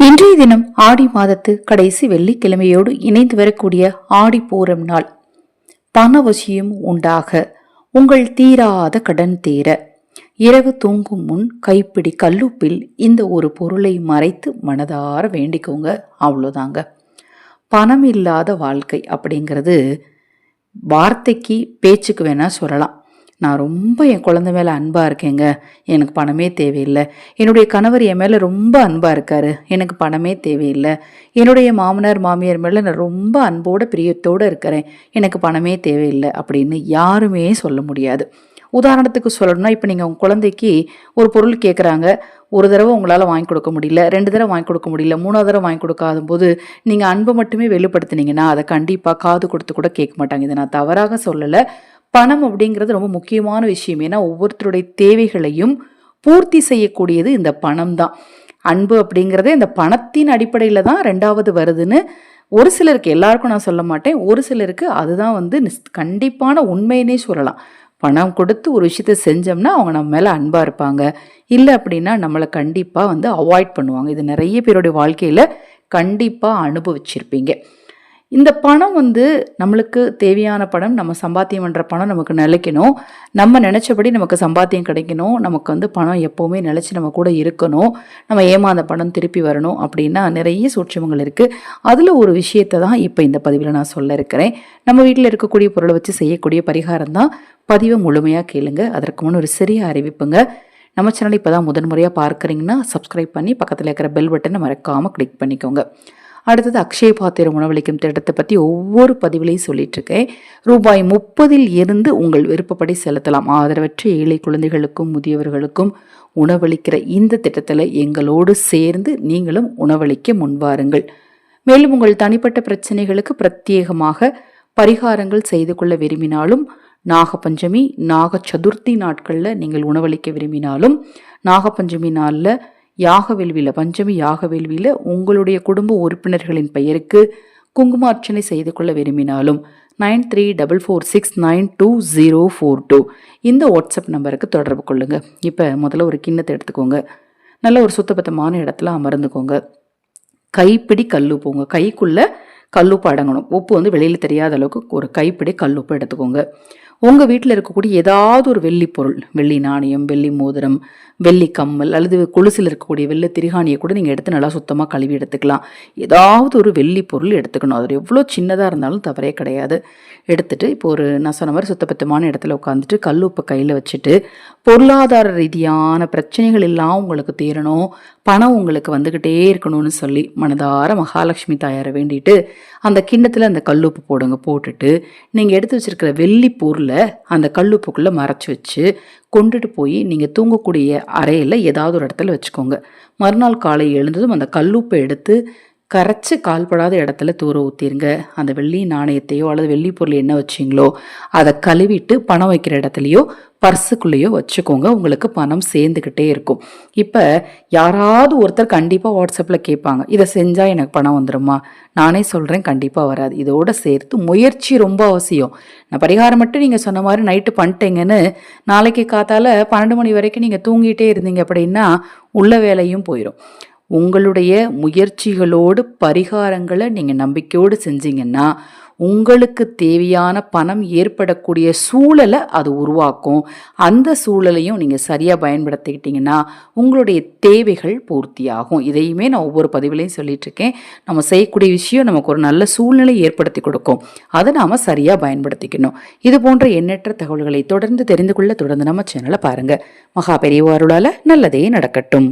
இன்றைய தினம் ஆடி மாதத்து கடைசி வெள்ளிக்கிழமையோடு இணைந்து வரக்கூடிய ஆடி பூரம் நாள். பணவசியம் உண்டாக, உங்கள் தீராத கடன் தீர, இரவு தூங்கும் முன் கைப்பிடி கல்லுப்பில் இந்த ஒரு பொருளை மறைத்து மனதார வேண்டிக்கோங்க. அவ்வளோதாங்க. பணம் இல்லாத வாழ்க்கை அப்படிங்கிறது வார்த்தைக்கு பேச்சுக்கு வேணா சொல்லலாம். நான் ரொம்ப என் குழந்தை மேலே அன்பாக இருக்கேங்க, எனக்கு பணமே தேவையில்லை. என்னுடைய கணவர் என் மேலே ரொம்ப அன்பாக இருக்காரு, எனக்கு பணமே தேவையில்லை. என்னுடைய மாமனார் மாமியார் மேலே நான் ரொம்ப அன்போட பிரியத்தோடு இருக்கிறேன், எனக்கு பணமே தேவையில்லை அப்படின்னு யாருமே சொல்ல முடியாது. உதாரணத்துக்கு சொல்லணும்னா, இப்போ நீங்கள் உங்கள் குழந்தைக்கு ஒரு பொருள் கேட்குறாங்க, ஒரு தடவை உங்களால் வாங்கி கொடுக்க முடியல, 2 தடவை வாங்கி கொடுக்க முடியல, 3ஆவது தடவை வாங்கி கொடுக்காத போது நீங்கள் அன்பை மட்டுமே வெளிப்படுத்தினீங்கன்னா அதை கண்டிப்பாக காது கொடுத்து கூட கேட்க மாட்டாங்க. இதை நான் தவறாக சொல்லலை. பணம் அப்படிங்கிறது ரொம்ப முக்கியமான விஷயம். ஏன்னா ஒவ்வொருத்தருடைய தேவைகளையும் பூர்த்தி செய்யக்கூடியது இந்த பணம் தான். அன்பு அப்படிங்கிறதே இந்த பணத்தின் அடிப்படையில் தான் 2வது வருதுன்னு ஒரு சிலருக்கு, எல்லாருக்கும் நான் சொல்ல மாட்டேன், ஒரு சிலருக்கு அதுதான் கண்டிப்பான உண்மையினே சொல்லலாம். பணம் கொடுத்து ஒரு விஷயத்த செஞ்சோம்னா அவங்க நம்ம மேலே அன்பாக இருப்பாங்க, இல்லை அப்படின்னா நம்மளை கண்டிப்பாக அவாய்ட் பண்ணுவாங்க. இது நிறைய பேருடைய வாழ்க்கையில் கண்டிப்பாக அனுபவிச்சிருப்பீங்க. இந்த பணம் நம்மளுக்கு தேவையான பணம், நம்ம சம்பாத்தியம் பண்ணுற பணம் நமக்கு நிலைக்கணும், நம்ம நினச்சபடி நமக்கு சம்பாத்தியம் கிடைக்கணும், நமக்கு பணம் எப்போவுமே நிலச்சி நம்ம கூட இருக்கணும், நம்ம ஏமாந்த பணம் திருப்பி வரணும் அப்படின்னா நிறைய சூட்சமங்கள் இருக்குது. அதில் ஒரு விஷயத்தை தான் இப்போ இந்த பதிவில் நான் சொல்ல இருக்கிறேன். நம்ம வீட்டில் இருக்கக்கூடிய பொருளை வச்சு செய்யக்கூடிய பரிகாரம் தான். பதிவை முழுமையாக கேளுங்க. அதற்கு முன் ஒரு சிறிய அறிவிப்புங்க. நம்ம சேனல் இப்போ தான் முதன்முறையாக பார்க்குறீங்கன்னா சப்ஸ்கிரைப் பண்ணி பக்கத்தில் இருக்கிற பெல் பட்டனை மறக்காமல் கிளிக் பண்ணிக்கோங்க. அடுத்தது அக்ஷய பாத்திரம் உணவளிக்கும் திட்டத்தை பற்றி ஒவ்வொரு பதிவிலையும் சொல்லிட்டு இருக்கேன். ரூபாய் 30 இருந்து உங்கள் விருப்பப்படி செலுத்தலாம். ஆதரவற்ற ஏழை குழந்தைகளுக்கும் முதியவர்களுக்கும் உணவளிக்கிற இந்த திட்டத்தில் எங்களோடு சேர்ந்து நீங்களும் உணவளிக்க முன்வாருங்கள். மேலும் உங்கள் தனிப்பட்ட பிரச்சனைகளுக்கு பிரத்யேகமாக பரிகாரங்கள் செய்து கொள்ள விரும்பினாலும், நாகபஞ்சமி நாக சதுர்த்தி நாட்களில் நீங்கள் உணவளிக்க விரும்பினாலும், நாகபஞ்சமி நாளில் பஞ்சமி யாக வேள்வியில் உங்களுடைய குடும்ப உறுப்பினர்களின் பெயருக்கு குங்கும அர்ச்சனை செய்து கொள்ள விரும்பினாலும் 9344692042 இந்த வாட்ஸ்அப் நம்பருக்கு தொடர்பு கொள்ளுங்க. இப்போ முதல்ல ஒரு கிண்ணத்தை எடுத்துக்கோங்க. நல்ல ஒரு சுத்தபத்தமான இடத்துல அமர்ந்துக்கோங்க. கைப்பிடி கல்லுப்புங்க, கைக்குள்ள கல்லுப்பு அடங்கணும். உப்பு வெளியில் தெரியாத அளவுக்கு ஒரு கைப்பிடி கல்லுப்பு எடுத்துக்கோங்க. உங்கள் வீட்டில் இருக்கக்கூடிய ஏதாவது ஒரு வெள்ளி பொருள், வெள்ளி நாணயம், வெள்ளி மோதிரம், வெள்ளி கம்மல் அல்லது கொலுசில் இருக்கக்கூடிய வெள்ளி திரிகாணியை கூட நீங்கள் எடுத்து நல்லா சுத்தமாக கழுவி எடுத்துக்கலாம். ஏதாவது ஒரு வெள்ளி பொருள் எடுத்துக்கணும். அது எவ்வளோ சின்னதாக இருந்தாலும் தவறே கிடையாது. எடுத்துகிட்டு இப்போ நான் சொன்ன மாதிரி சுத்தபத்தமான இடத்துல உட்காந்துட்டு கல்லுப்பை கையில் வச்சுட்டு, பொருளாதார ரீதியான பிரச்சனைகள் எல்லாம் உங்களுக்கு தீரணும், பணம் உங்களுக்கு வந்துக்கிட்டே இருக்கணும்னு சொல்லி மனதார மகாலட்சுமி தாயாரை வேண்டிட்டு அந்த கிண்ணத்தில் அந்த கல்லுப்பு போடுங்க. போட்டுட்டு நீங்கள் எடுத்து வச்சிருக்கிற வெள்ளி பொருளை அந்த கல்லுப்புக்குள்ளே மறைச்சி வச்சு கொண்டுட்டு போய் நீங்கள் தூங்கக்கூடிய அறையில் ஏதாவது ஒரு இடத்துல வச்சுக்கோங்க. மறுநாள் காலை எழுந்ததும் அந்த கல்லுப்பை எடுத்து கரைச்சி கால்படாத இடத்துல தூர ஊற்றிருங்க. அந்த வெள்ளி நாணயத்தையோ அல்லது வெள்ளி பொருள் என்ன வச்சிங்களோ அதை கழுவிட்டு பணம் வைக்கிற இடத்துலையோ பர்ஸுக்குள்ளேயோ வச்சுக்கோங்க. உங்களுக்கு பணம் சேர்ந்துக்கிட்டே இருக்கும். இப்போ யாராவது ஒருத்தர் கண்டிப்பாக வாட்ஸ்அப்பில் கேட்பாங்க, இதை செஞ்சால் எனக்கு பணம் வந்துடுமா? நானே சொல்கிறேன், கண்டிப்பாக வராது. இதோட சேர்த்து முயற்சி ரொம்ப அவசியம். நான் பரிகாரம் மட்டும் நீங்கள் சொன்ன மாதிரி நைட்டு பண்ணிட்டீங்கன்னு நாளைக்கு காத்தால 12 மணி வரைக்கும் நீங்கள் தூங்கிட்டே இருந்தீங்க அப்படின்னா உள்ள வேலையும் போயிடும். உங்களுடைய முயற்சிகளோடு பரிகாரங்களை நீங்கள் நம்பிக்கையோடு செஞ்சீங்கன்னா உங்களுக்கு தேவையான பணம் ஏற்படக்கூடிய சூழலை அது உருவாக்கும். அந்த சூழலையும் நீங்கள் சரியாக பயன்படுத்திக்கிட்டீங்கன்னா உங்களுடைய தேவைகள் பூர்த்தியாகும். இதையுமே நான் ஒவ்வொரு பதிவுலையும் சொல்லிட்டு இருக்கேன். நம்ம செய்யக்கூடிய விஷயம் நமக்கு ஒரு நல்ல சூழ்நிலை ஏற்படுத்தி கொடுக்கும். அதை நாம் சரியாக பயன்படுத்திக்கணும். இது போன்ற எண்ணற்ற தகவல்களை தொடர்ந்து தெரிந்து கொள்ள தொடர்ந்து நம்ம சேனலை பாருங்கள். மகா பெரியவா அருளால் நல்லதே நடக்கட்டும்.